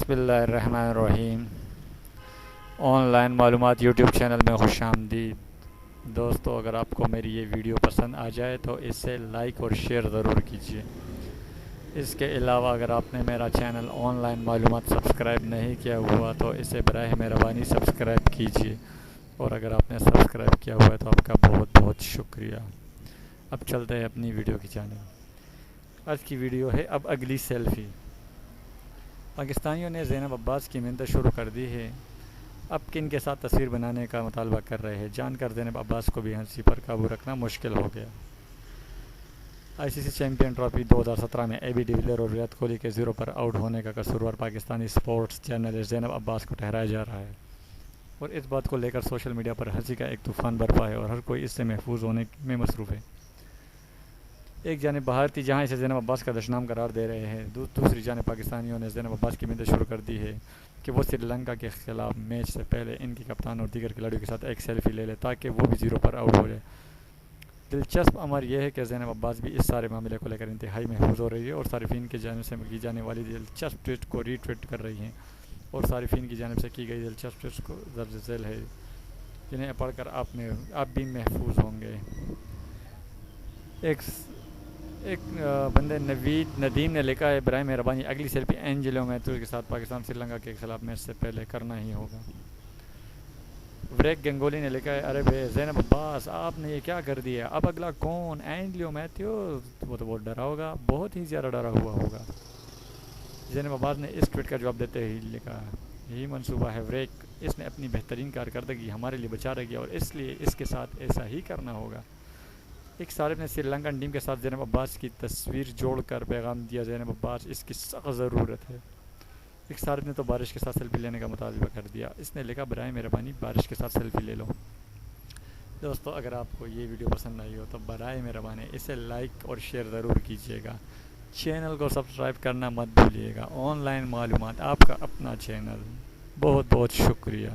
बिस्मिल्लाहिर्रहमानिर्रहीम। ऑनलाइन मालूमात YouTube channel में खुशामदीद। दोस्तों, अगर आपको मेरी ये वीडियो पसंद आ जाए तो इसे लाइक और शेयर ज़रूर कीजिए। इसके अलावा अगर आपने मेरा चैनल ऑनलाइन मालूमात सब्सक्राइब नहीं किया हुआ तो इसे बराह मेहरबानी सब्सक्राइब कीजिए, और अगर आपने सब्सक्राइब किया हुआ है तो आपका बहुत बहुत शुक्रिया। अब चलते हैं अपनी वीडियो की जानिब। आज की वीडियो है अब अगली सेल्फ़ी। पाकिस्तानियों ने ज़ैनब अब्बास की मेहनत शुरू कर दी है। अब किन के साथ तस्वीर बनाने का मुतालबा कर रहे हैं, जानकर ज़ैनब अब्बास को भी हंसी पर काबू रखना मुश्किल हो गया। आईसीसी चैंपियन ट्रॉफी 2017 में एबी डिविलियर और विराट कोहली के 0 पर आउट होने का कसूरवार पाकिस्तानी स्पोर्ट्स जर्नलिस्ट ज़ैनब अब्बास को ठहराया जा रहा है, और इस बात को लेकर सोशल मीडिया पर हंसी का एक तूफ़ान बरपा है और हर कोई इससे महफूज होने में मसरूफ़ है। एक जानिब भारतीय जहां इसे ज़ैनब अब्बास का दशनाम करार दे रहे हैं, दूसरी जानिब पाकिस्तानियों ने ज़ैनब अब्बास की मेहनत शुरू कर दी है कि वो श्रीलंका के ख़िलाफ़ मैच से पहले इनके कप्तान और दीगर खिलाड़ियों के साथ एक सेल्फ़ी ले ले ताकि वो भी 0 पर आउट हो जाए। दिलचस्प अमर यह है कि ज़ैनब अब्बास भी इस सारे मामले को लेकर इंतहाई महफूज हो रही है और सारिफिन की जानिब से की जाने वाली दिलचस्प ट्वीट को रीट्वीट कर रही हैं, और सारिफिन की जानिब से की गई दिलचस्प ट्वीट को दर्ज झेल है, जिन्हें पढ़कर आप भी महफूज होंगे। एक बंदे नदीम ने लिखा है, बराए मेहरबानी अगली सेल्फी एंजेलो मैथ्यूज के साथ पाकिस्तान श्रीलंका के खिलाफ मैच से पहले करना ही होगा। व्रेक गंगोली ने लिखा है, अरे भाई ज़ैनब अब्बास आपने ये क्या कर दिया, अब अगला कौन, एंजेलो मैथ्यूज? वो तो बहुत डरा होगा, बहुत ही ज़्यादा डरा हुआ होगा। ज़ैनब अब्बास ने इस ट्वीट का जवाब देते ही लिखा, यही मनसूबा है व्रेक, इसने अपनी बेहतरीन कारकर्दगी हमारे लिए बचा रखी और इसलिए इसके साथ ऐसा ही करना होगा। एक सारिफ ने श्रीलंकन टीम के साथ ज़ैनब अब्बास की तस्वीर जोड़कर पैगाम दिया, ज़ैनब अब्बास इसकी सख्त ज़रूरत है। एक सारिफ ने तो बारिश के साथ सेल्फ़ी लेने का मुतालबा कर दिया, इसने लिखा, बराए मेहरबानी बारिश के साथ सेल्फ़ी ले लो। दोस्तों, अगर आपको ये वीडियो पसंद आई हो तो बराए मेहरबानी इसे लाइक और शेयर ज़रूर कीजिएगा। चैनल को सब्सक्राइब करना मत भूलिएगा। ऑनलाइन मालूमात, आपका अपना चैनल। बहुत बहुत शुक्रिया।